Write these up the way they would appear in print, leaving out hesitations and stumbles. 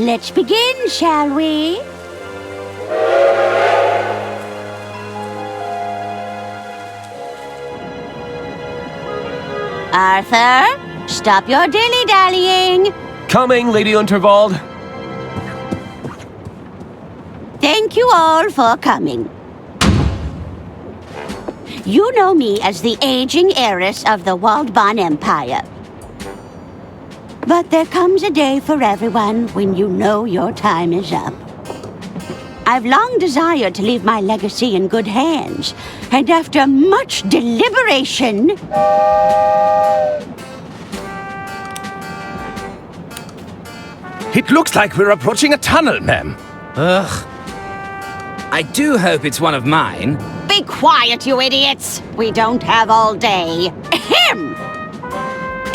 Let's begin, shall we? Arthur, stop your dilly-dallying. Coming, Lady Unterwald. Thank you all for coming. You know me as the aging heiress of the Waldbahn Empire. But there comes a day for everyone when you know your time is up. I've long desired to leave my legacy in good hands, and after much deliberation... It looks like we're approaching a tunnel, ma'am. Ugh. I do hope it's one of mine. Be quiet, you idiots! We don't have all day. Ahem!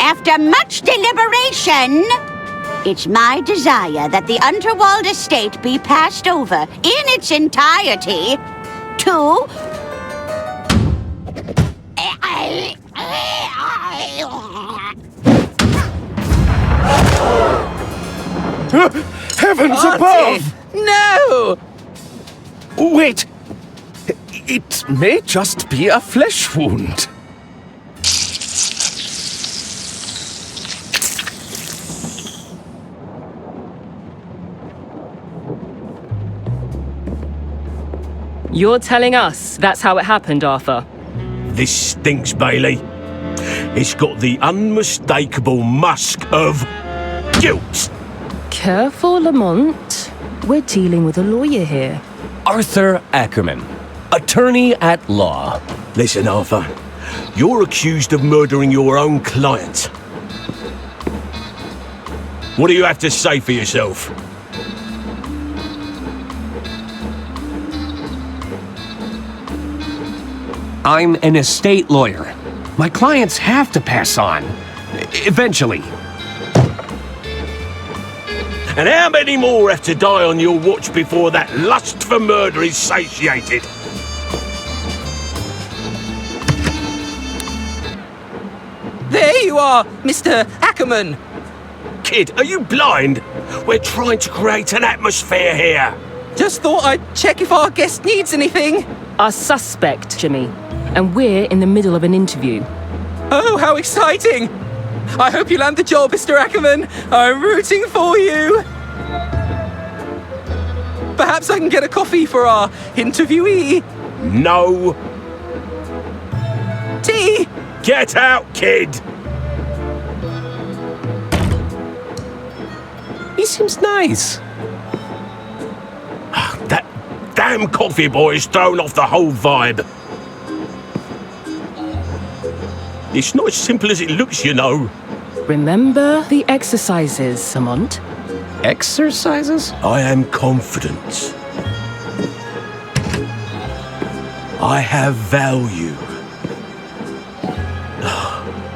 After much deliberation, it's my desire that the Unterwald estate be passed over in its entirety to... Heavens Auntie! above! No! Wait! It may just be a flesh wound. You're telling us that's how it happened, Arthur? This stinks, Bailey. It's got the unmistakable musk of guilt. Careful, Lamont. We're dealing with a lawyer here. Arthur Ackerman, attorney at law. Listen, Arthur. You're accused of murdering your own client. What do you have to say for yourself? I'm an estate lawyer. My clients have to pass on. Eventually. And how many more have to die on your watch before that lust for murder is satiated? There you are, Mr. Ackerman. Kid, are you blind? We're trying to create an atmosphere here. Just thought I'd check if our guest needs anything. Our suspect, Jimmy. And we're in the middle of an interview. Oh, how exciting! I hope you land the job, Mr. Ackerman. I'm rooting for you. Perhaps I can get a coffee for our interviewee. No. Tea? Get out, kid! He seems nice. That damn coffee boy's thrown off the whole vibe. It's not as simple as it looks, you know. Remember the exercises, Lamont? Exercises? I am confident. I have value.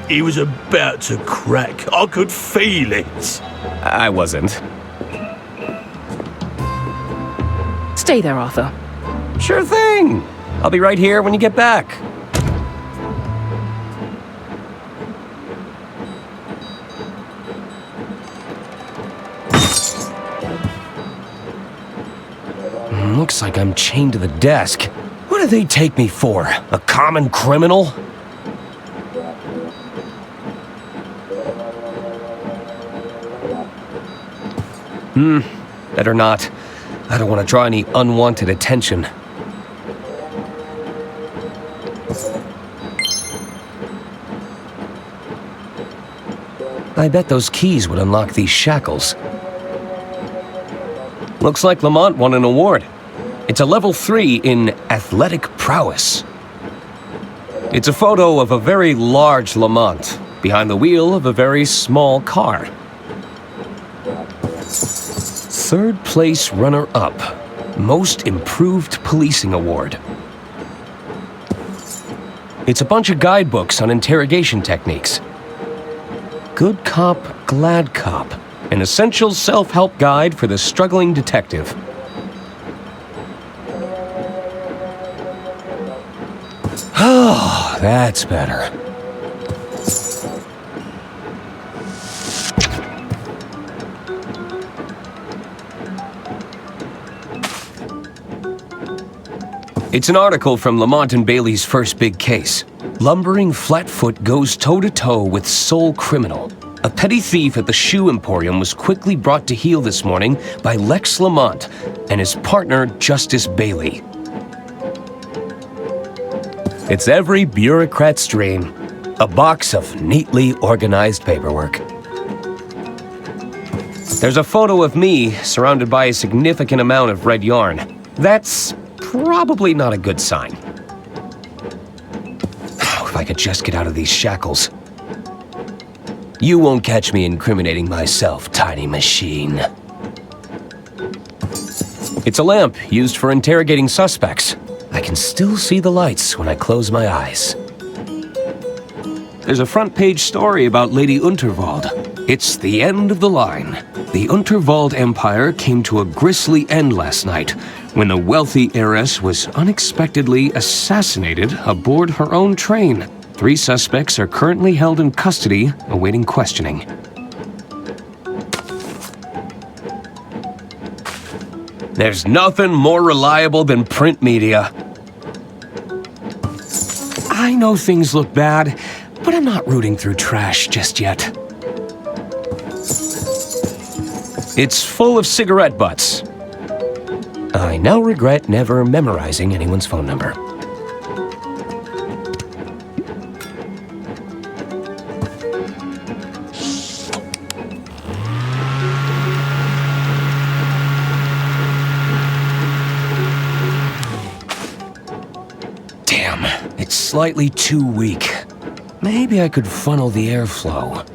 He was about to crack. I could feel it. I wasn't. Stay there, Arthur. Sure thing. I'll be right here when you get back. Looks like I'm chained to the desk. What do they take me for? A common criminal? Better not. I don't want to draw any unwanted attention. I bet those keys would unlock these shackles. Looks like Lamont won an award. It's a level 3 in athletic prowess. It's a photo of a very large Lamont behind the wheel of a very small car. Third place runner-up, Most Improved Policing Award. It's a bunch of guidebooks on interrogation techniques. Good Cop, Glad Cop, an essential self-help guide for the struggling detective. Oh, that's better. It's an article from Lamont and Bailey's first big case. Lumbering Flatfoot goes toe-to-toe with sole criminal. A petty thief at the shoe emporium was quickly brought to heel this morning by Lex Lamont and his partner, Justice Bailey. It's every bureaucrat's dream. A box of neatly organized paperwork. There's a photo of me surrounded by a significant amount of red yarn. That's probably not a good sign. If I could just get out of these shackles. You won't catch me incriminating myself, tiny machine. It's a lamp used for interrogating suspects. I can still see the lights when I close my eyes. There's a front-page story about Lady Unterwald. It's the end of the line. The Unterwald Empire came to a grisly end last night when the wealthy heiress was unexpectedly assassinated aboard her own train. 3 suspects are currently held in custody, awaiting questioning. There's nothing more reliable than print media. I know things look bad, but I'm not rooting through trash just yet. It's full of cigarette butts. I now regret never memorizing anyone's phone number. Damn, it's slightly too weak. Maybe I could funnel the airflow.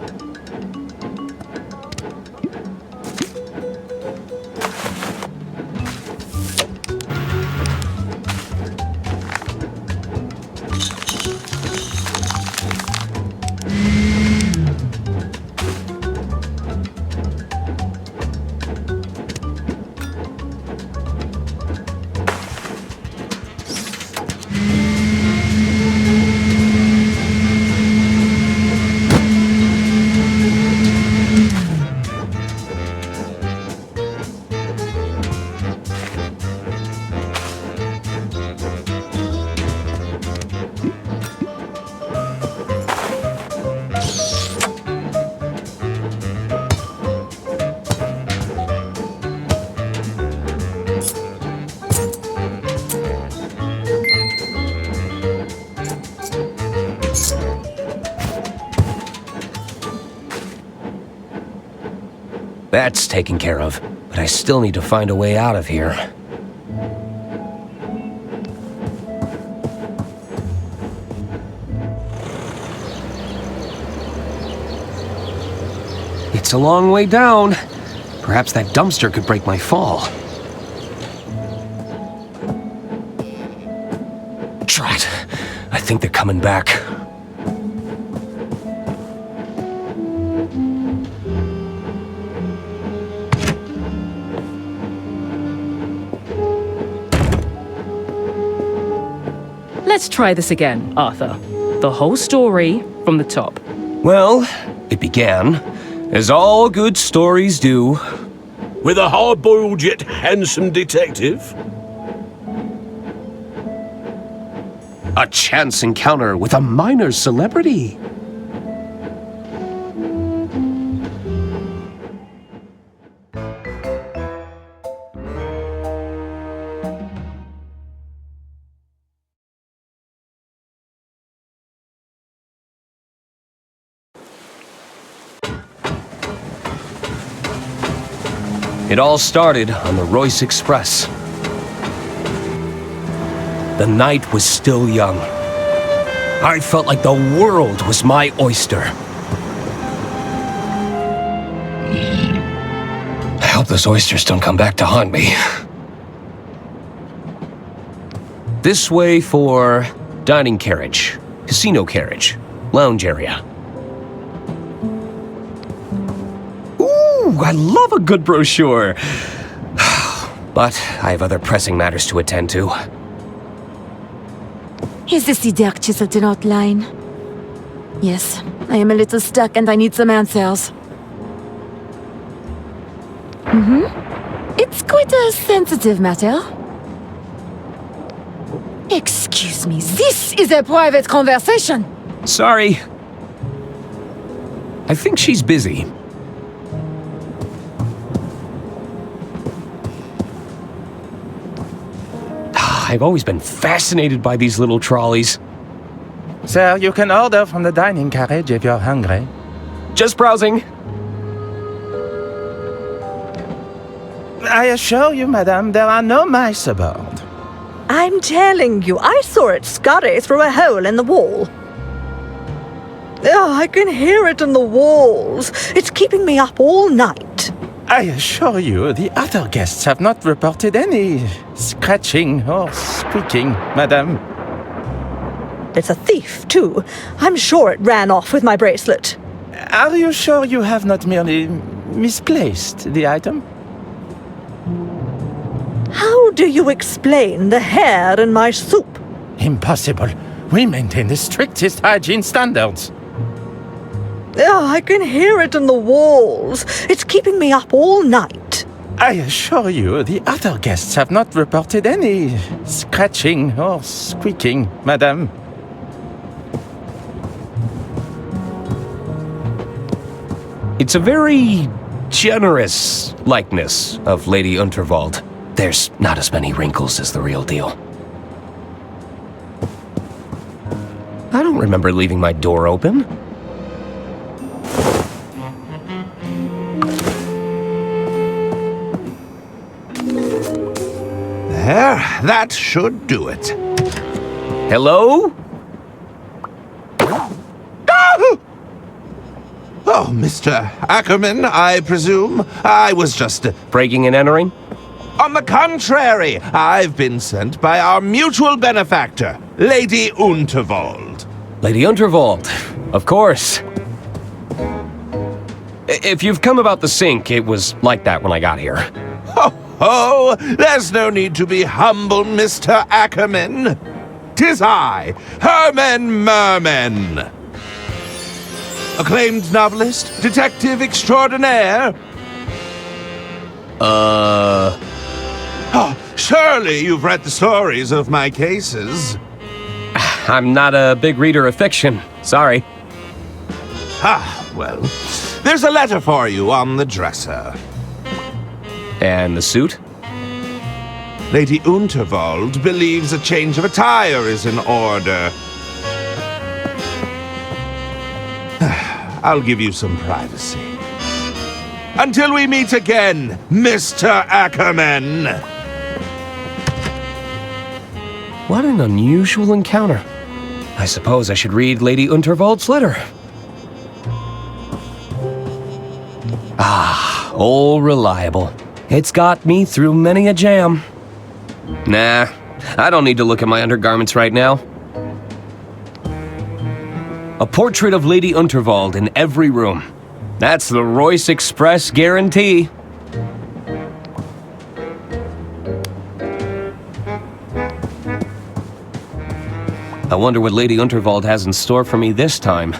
That's taken care of, but I still need to find a way out of here. It's a long way down. Perhaps that dumpster could break my fall. Drat. I think they're coming back. Let's try this again, Arthur. The whole story from the top. Well, it began, as all good stories do, With a hard-boiled yet handsome detective? a chance encounter with a minor celebrity. It all started on the Royce Express. The night was still young. I felt like the world was my oyster. I hope those oysters don't come back to haunt me. This way for dining carriage, casino carriage, lounge area. Ooh, I love a good brochure. But I have other pressing matters to attend to. Is this the dark Chiselton outline? Yes, I am a little stuck and I need some answers. It's quite a sensitive matter. Excuse me, this is a private conversation. Sorry. I think she's busy. I've always been fascinated by these little trolleys. Sir, you can order from the dining carriage if you're hungry. Just browsing. I assure you, madame, there are no mice aboard. I'm telling you, I saw it scurry through a hole in the wall. Oh, I can hear it in the walls. It's keeping me up all night. I assure you, the other guests have not reported any scratching or squeaking, madame. It's a thief, too. I'm sure it ran off with my bracelet. Are you sure you have not merely misplaced the item? How do you explain the hair in my soup? Impossible. We maintain the strictest hygiene standards. Oh, I can hear it in the walls. It's keeping me up all night. I assure you, the other guests have not reported any scratching or squeaking, madame. It's a very generous likeness of Lady Unterwald. There's not as many wrinkles as the real deal. I don't remember leaving my door open. There, that should do it. Hello? Oh, Mr. Ackerman, I presume. I was just... Breaking and entering? On the contrary, I've been sent by our mutual benefactor, Lady Unterwald. Lady Unterwald, of course. If you've come about the sink, it was like that when I got here. Oh, there's no need to be humble, Mr. Ackerman. 'Tis I, Herman Merman. Acclaimed novelist, detective extraordinaire. Oh, surely you've read the stories of my cases. I'm not a big reader of fiction. Sorry. Ah, well, there's a letter for you on the dresser. And the suit? Lady Unterwald believes a change of attire is in order. I'll give you some privacy. Until we meet again, Mr. Ackerman! What an unusual encounter. I suppose I should read Lady Unterwald's letter. Ah, all reliable. It's got me through many a jam. Nah, I don't need to look at my undergarments right now. A portrait of Lady Unterwald in every room. That's the Royce Express guarantee. I wonder what Lady Unterwald has in store for me this time.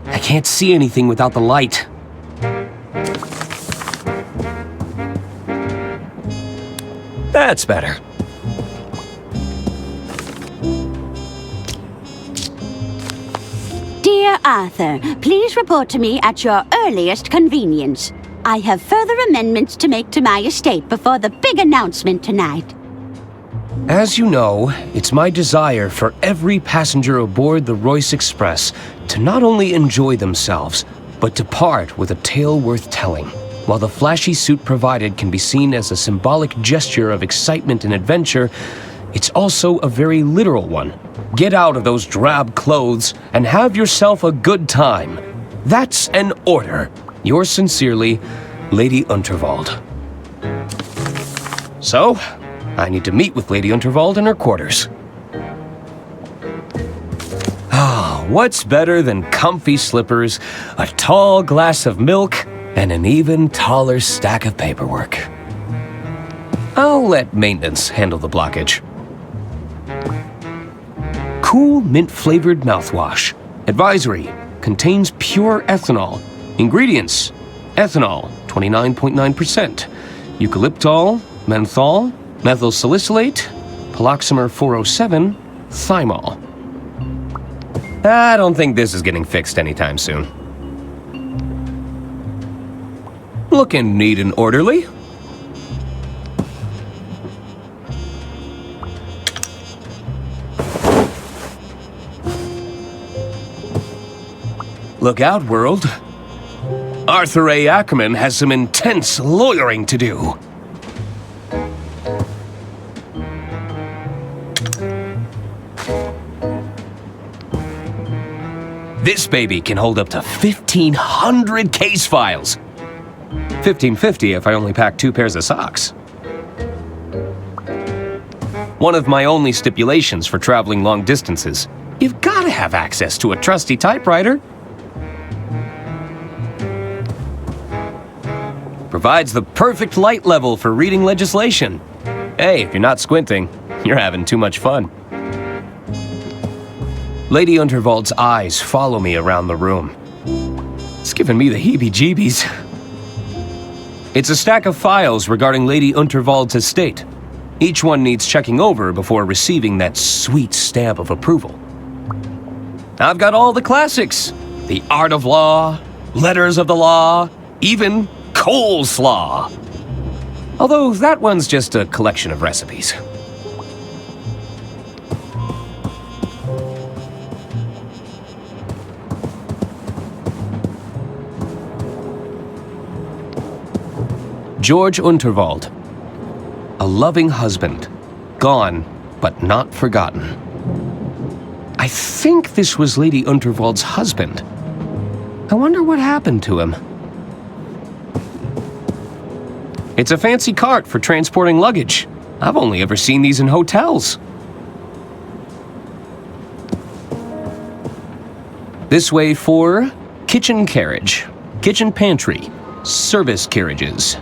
I can't see anything without the light. That's better. Dear Arthur, please report to me at your earliest convenience. I have further amendments to make to my estate before the big announcement tonight. As you know, it's my desire for every passenger aboard the Royce Express to not only enjoy themselves, but to part with a tale worth telling. While the flashy suit provided can be seen as a symbolic gesture of excitement and adventure, it's also a very literal one. Get out of those drab clothes and have yourself a good time. That's an order. Yours sincerely, Lady Unterwald. So, I need to meet with Lady Unterwald in her quarters. Ah, what's better than comfy slippers, a tall glass of milk, and an even taller stack of paperwork? I'll let maintenance handle the blockage. Cool mint-flavored mouthwash. Advisory: contains pure ethanol. Ingredients: ethanol, 29.9%. eucalyptol, menthol, methyl salicylate, paloxamer 407, thymol. I don't think this is getting fixed anytime soon. Looking neat and orderly. Look out, world. Arthur A. Ackerman has some intense lawyering to do. This baby can hold up to 1,500 case files. 1,550 if I only pack 2 pairs of socks. One of my only stipulations for traveling long distances. You've got to have access to a trusty typewriter. Provides the perfect light level for reading legislation. Hey, if you're not squinting, you're having too much fun. Lady Unterwald's eyes follow me around the room. It's giving me the heebie-jeebies. It's a stack of files regarding Lady Unterwald's estate. Each one needs checking over before receiving that sweet stamp of approval. I've got all the classics. The Art of Law, Letters of the Law, even coleslaw. Although that one's just a collection of recipes. George Unterwald. A loving husband. Gone, but not forgotten. I think this was Lady Unterwald's husband. I wonder what happened to him. It's a fancy cart for transporting luggage. I've only ever seen these in hotels. This way for kitchen carriage, kitchen pantry, service carriages.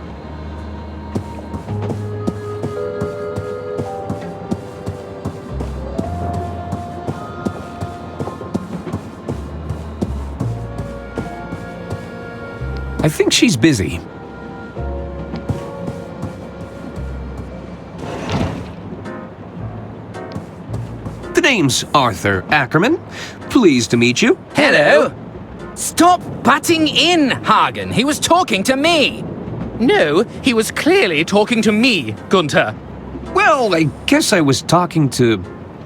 I think she's busy. The name's Arthur Ackerman. Pleased to meet you. Hello. Stop butting in, Hagen. He was talking to me. No, he was clearly talking to me, Gunther. Well, I guess I was talking to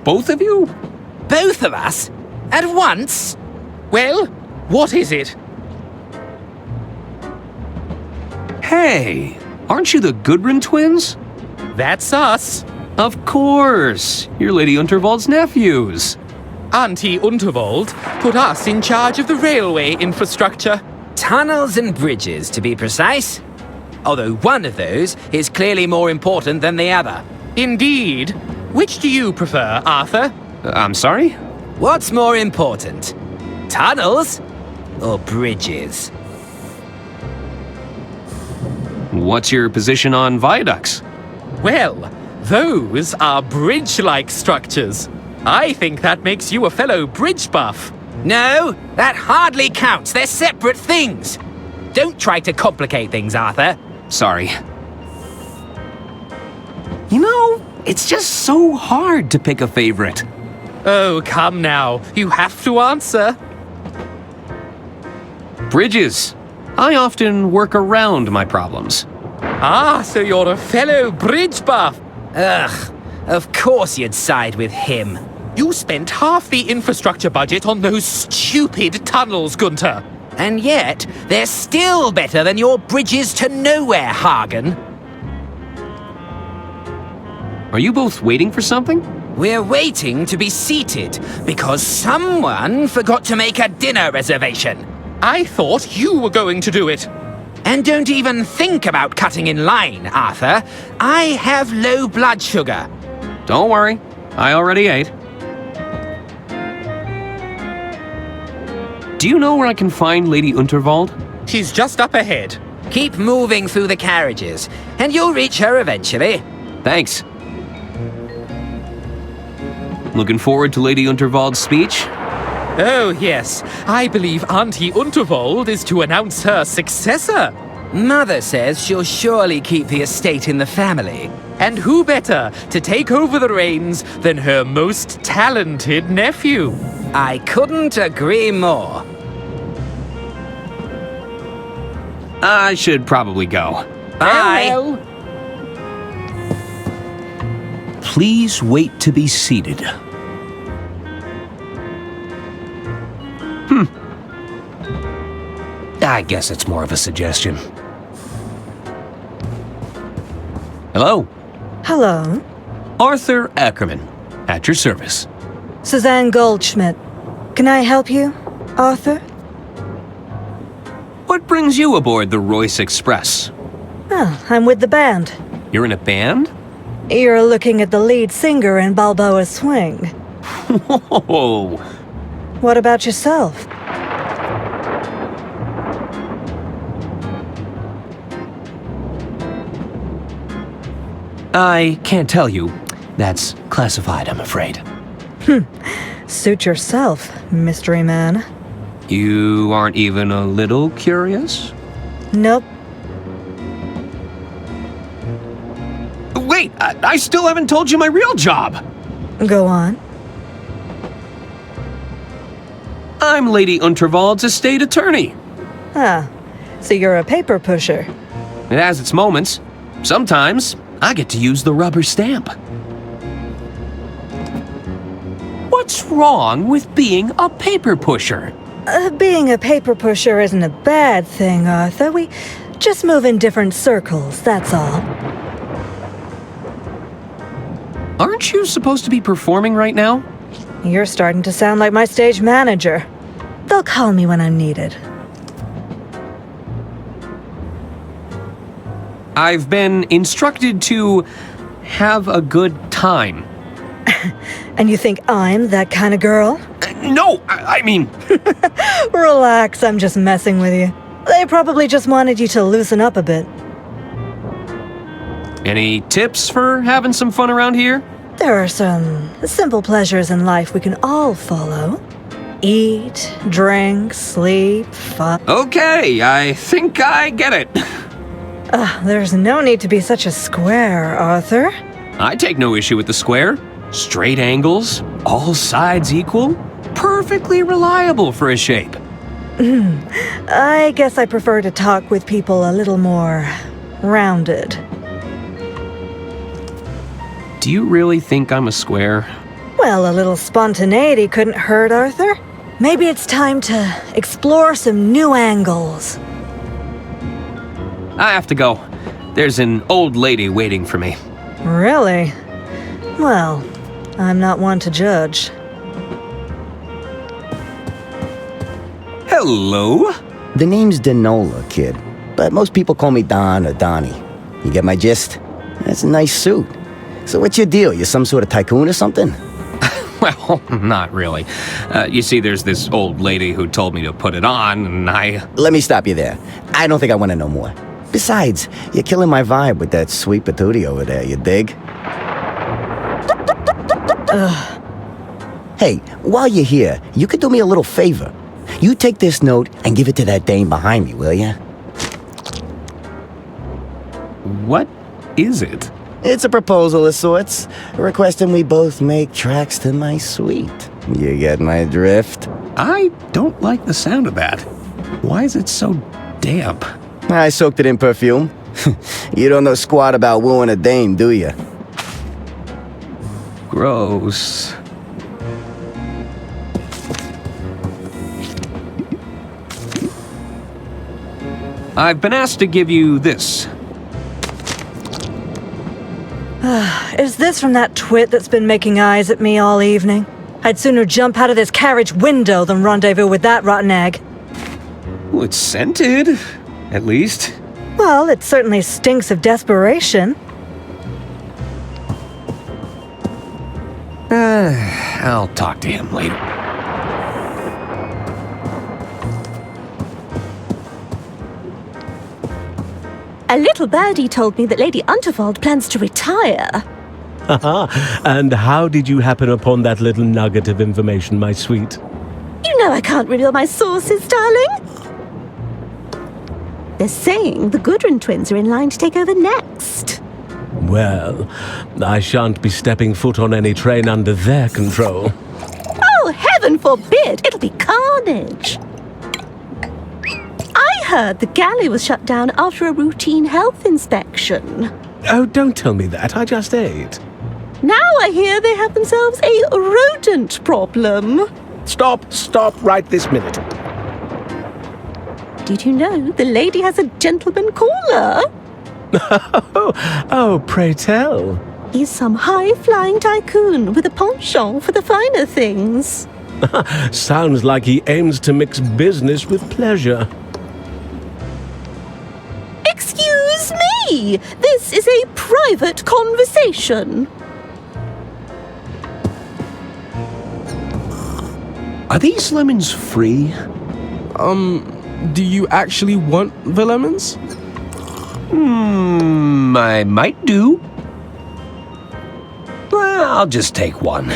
both of you? Both of us? At once? Well, what is it? Hey, aren't you the Gudrun twins? That's us. Of course. You're Lady Unterwald's nephews. Auntie Unterwald put us in charge of the railway infrastructure. Tunnels and bridges, to be precise. Although one of those is clearly more important than the other. Indeed. Which do you prefer, Arthur? I'm sorry? What's more important? Tunnels or bridges? What's your position on viaducts? Well, those are bridge-like structures. I think that makes you a fellow bridge buff. No, that hardly counts. They're separate things. Don't try to complicate things, Arthur. Sorry. You know, it's just so hard to pick a favorite. Oh, come now. You have to answer. Bridges. I often work around my problems. Ah, so you're a fellow bridge buff. Ugh, of course you'd side with him. You spent half the infrastructure budget on those stupid tunnels, Gunther. And yet, they're still better than your bridges to nowhere, Hagen. Are you both waiting for something? We're waiting to be seated because someone forgot to make a dinner reservation. I thought you were going to do it. And don't even think about cutting in line, Arthur. I have low blood sugar. Don't worry, I already ate. Do you know where I can find Lady Unterwald? She's just up ahead. Keep moving through the carriages, and you'll reach her eventually. Thanks. Looking forward to Lady Unterwald's speech? Oh, yes. I believe Auntie Unterwald is to announce her successor. Mother says she'll surely keep the estate in the family. And who better to take over the reins than her most talented nephew? I couldn't agree more. I should probably go. Bye. Please wait to be seated. I guess it's more of a suggestion. Hello? Hello. Arthur Ackerman, at your service. Suzanne Goldschmidt. Can I help you, Arthur? What brings you aboard the Royce Express? Oh, I'm with the band. You're in a band? You're looking at the lead singer in Balboa Swing. Whoa! What about yourself? I can't tell you. That's classified, I'm afraid. Suit yourself, mystery man. You aren't even a little curious? Nope. Wait, I still haven't told you my real job! Go on. I'm Lady Unterwald's estate attorney. Ah, so you're a paper pusher. It has its moments. Sometimes, I get to use the rubber stamp. What's wrong with being a paper pusher? Being a paper pusher isn't a bad thing, Arthur. We just move in different circles, that's all. Aren't you supposed to be performing right now? You're starting to sound like my stage manager. They'll call me when I'm needed. I've been instructed to have a good time. And you think I'm that kind of girl? No, I mean... Relax, I'm just messing with you. They probably just wanted you to loosen up a bit. Any tips for having some fun around here? There are some simple pleasures in life we can all follow. Eat, drink, sleep, fun. Okay, I think I get it. There's no need to be such a square, Arthur. I take no issue with the square. Straight angles, all sides equal, perfectly reliable for a shape. I guess I prefer to talk with people a little more rounded. Do you really think I'm a square? Well, a little spontaneity couldn't hurt, Arthur. Maybe it's time to explore some new angles. I have to go. There's an old lady waiting for me. Really? Well, I'm not one to judge. Hello? The name's Denola, kid. But most people call me Don or Donnie. You get my gist? That's a nice suit. So what's your deal? You some sort of tycoon or something? Well, not really. You see, there's this old lady who told me to put it on, and I... Let me stop you there. I don't think I want to know more. Besides, you're killing my vibe with that sweet patootie over there, you dig? Hey, while you're here, you could do me a little favor. You take this note and give it to that dame behind me, will ya? What is it? It's a proposal of sorts, requesting we both make tracks to my suite. You get my drift? I don't like the sound of that. Why is it so damp? I soaked it in perfume. You don't know squat about wooing a dame, do you? Gross. I've been asked to give you this. Is this from that twit that's been making eyes at me all evening? I'd sooner jump out of this carriage window than rendezvous with that rotten egg. Well, it's scented, at least. Well, it certainly stinks of desperation. I'll talk to him later. A little birdie told me that Lady Unterwald plans to retire. And how did you happen upon that little nugget of information, my sweet? You know I can't reveal my sources, darling. They're saying the Gudrun twins are in line to take over next. Well, I shan't be stepping foot on any train under their control. Oh, heaven forbid! It'll be carnage. I heard the galley was shut down after a routine health inspection. Oh, don't tell me that. I just ate. Now I hear they have themselves a rodent problem. Stop right this minute. Did you know the lady has a gentleman caller? Oh, pray tell. He's some high-flying tycoon with a penchant for the finer things. Sounds like he aims to mix business with pleasure. Excuse me! This is a private conversation. Are these lemons free? Do you actually want the lemons? I might do. Well, I'll just take one.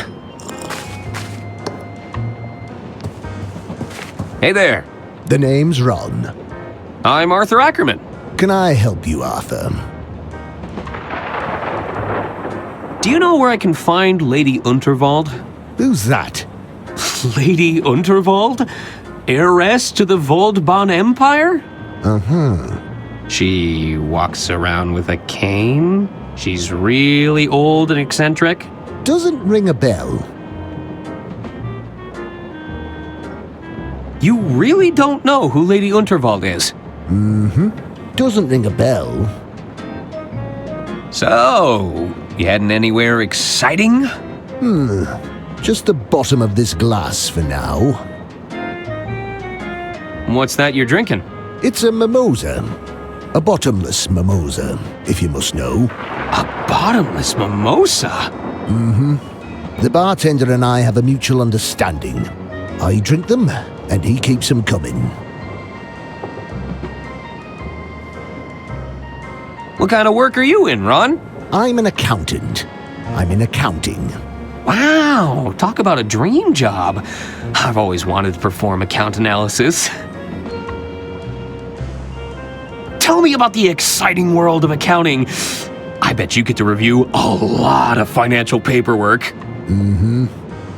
Hey there. The name's Ron. I'm Arthur Ackerman. Can I help you, Arthur? Do you know where I can find Lady Unterwald? Who's that? Lady Unterwald? Heiress to the Voldbahn Empire? Uh-huh. She walks around with a cane. She's really old and eccentric. Doesn't ring a bell. You really don't know who Lady Unterwald is? Mm-hmm. Doesn't ring a bell. So, you heading anywhere exciting? Just the bottom of this glass for now. What's that you're drinking? It's a mimosa. A bottomless mimosa, if you must know. A bottomless mimosa? Mm-hmm. The bartender and I have a mutual understanding. I drink them, and he keeps them coming. What kind of work are you in, Ron? I'm an accountant. I'm in accounting. Wow, talk about a dream job. I've always wanted to perform account analysis. Tell me about the exciting world of accounting. I bet you get to review a lot of financial paperwork. Mm-hmm.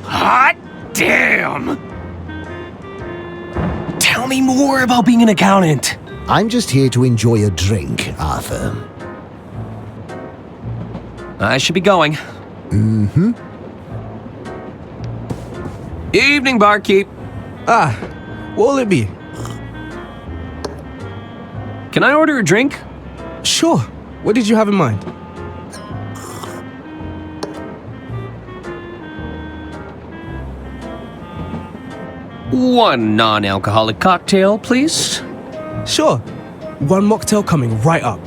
Hot damn! Tell me more about being an accountant. I'm just here to enjoy a drink, Arthur. I should be going. Mm-hmm. Evening, barkeep. What'll it be? Can I order a drink? Sure. What did you have in mind? One non-alcoholic cocktail, please. Sure. One mocktail coming right up.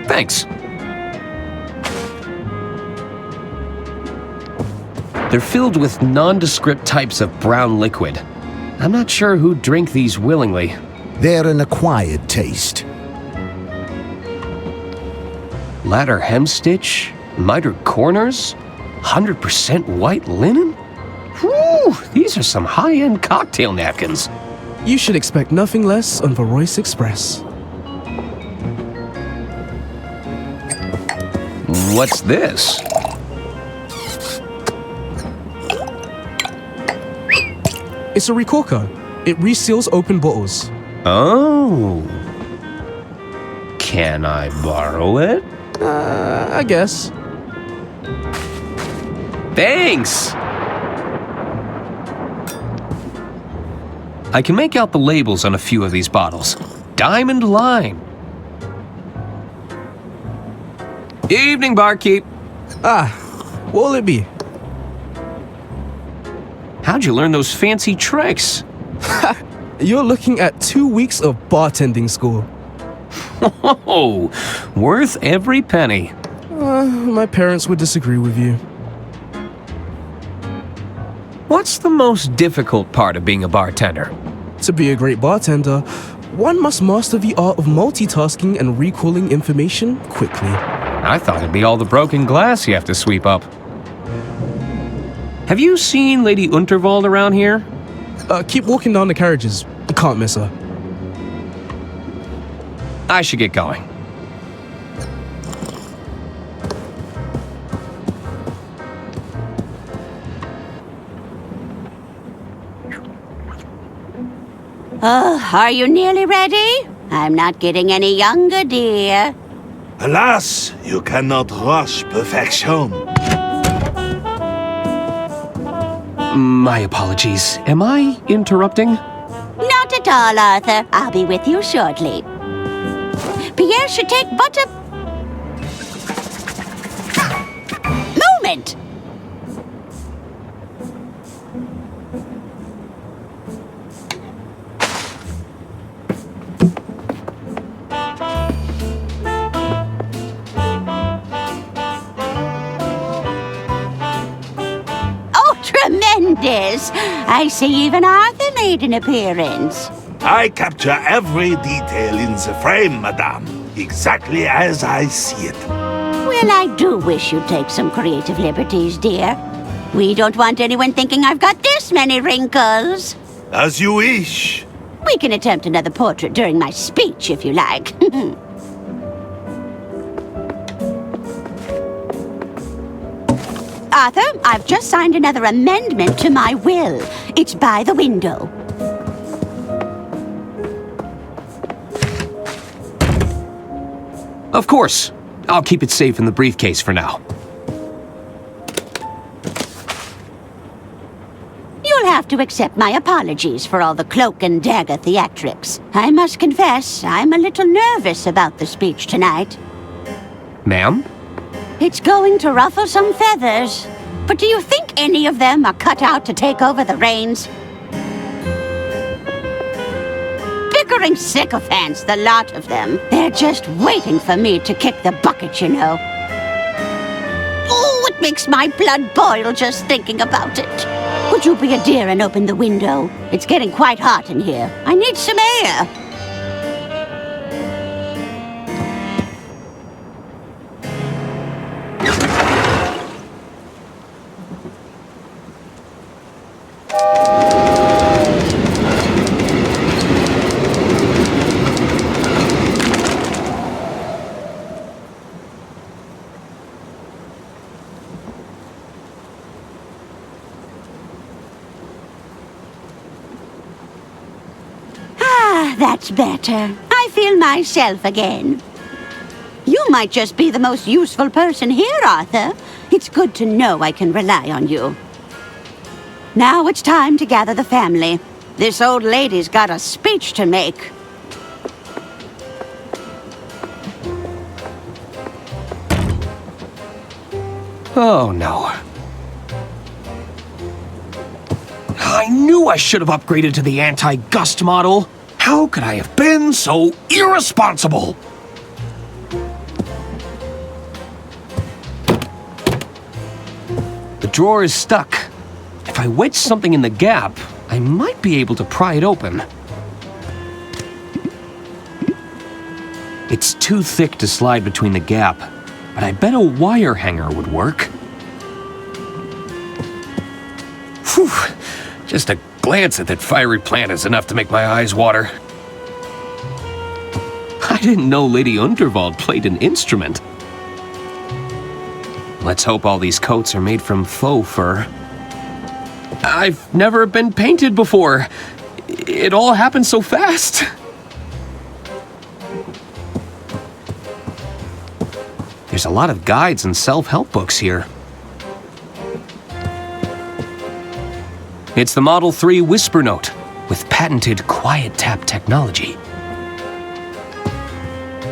Thanks. They're filled with nondescript types of brown liquid. I'm not sure who'd drink these willingly. They're an acquired taste. Ladder hemstitch, mitered corners, 100% white linen? Whew, these are some high-end cocktail napkins. You should expect nothing less on the Royce Express. What's this? It's a recorker. It reseals open bottles. Oh. Can I borrow it? I guess. Thanks! I can make out the labels on a few of these bottles. Diamond Lime. Evening, barkeep. What'll it be? How'd you learn those fancy tricks? You're looking at 2 weeks of bartending school. Oh, worth every penny. My parents would disagree with you. What's the most difficult part of being a bartender? To be a great bartender, one must master the art of multitasking and recalling information quickly. I thought it'd be all the broken glass you have to sweep up. Have you seen Lady Unterwald around here? Keep walking down the carriages. You can't miss her. I should get going. Oh, are you nearly ready? I'm not getting any younger, dear. Alas, you cannot rush perfection. My apologies. Am I interrupting? Not at all, Arthur. I'll be with you shortly. Pierre should take but a moment. Oh, tremendous! I see even Arthur made an appearance. I capture every detail in the frame, madame, exactly as I see it. Well, I do wish you'd take some creative liberties, dear. We don't want anyone thinking I've got this many wrinkles. As you wish. We can attempt another portrait during my speech, if you like. Arthur, I've just signed another amendment to my will. It's by the window. Of course. I'll keep it safe in the briefcase for now. You'll have to accept my apologies for all the cloak and dagger theatrics. I must confess, I'm a little nervous about the speech tonight. Ma'am? It's going to ruffle some feathers. But do you think any of them are cut out to take over the reins? Bickering sycophants, the lot of them. They're just waiting for me to kick the bucket, you know. Oh, it makes my blood boil just thinking about it. Would you be a dear and open the window? It's getting quite hot in here. I need some air. That's better. I feel myself again. You might just be the most useful person here, Arthur. It's good to know I can rely on you. Now it's time to gather the family. This old lady's got a speech to make. Oh, no. I knew I should have upgraded to the anti-gust model. How could I have been so irresponsible? The drawer is stuck. If I wedge something in the gap, I might be able to pry it open. It's too thick to slide between the gap, but I bet a wire hanger would work. Whew. Just a glance at that fiery plant is enough to make my eyes water. I didn't know Lady Unterwald played an instrument. Let's hope all these coats are made from faux fur. I've never been painted before. It all happened so fast. There's a lot of guides and self-help books here. It's the Model 3 Whisper Note with patented quiet tap technology.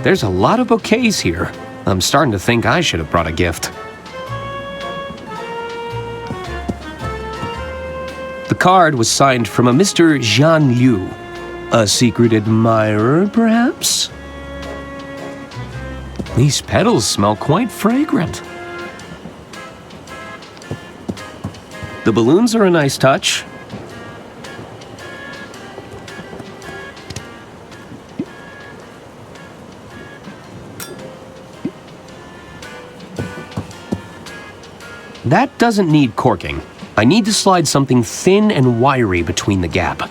There's a lot of bouquets here. I'm starting to think I should have brought a gift. The card was signed from a Mr. Jean Liu. A secret admirer, perhaps? These petals smell quite fragrant. The balloons are a nice touch. That doesn't need corking. I need to slide something thin and wiry between the gap.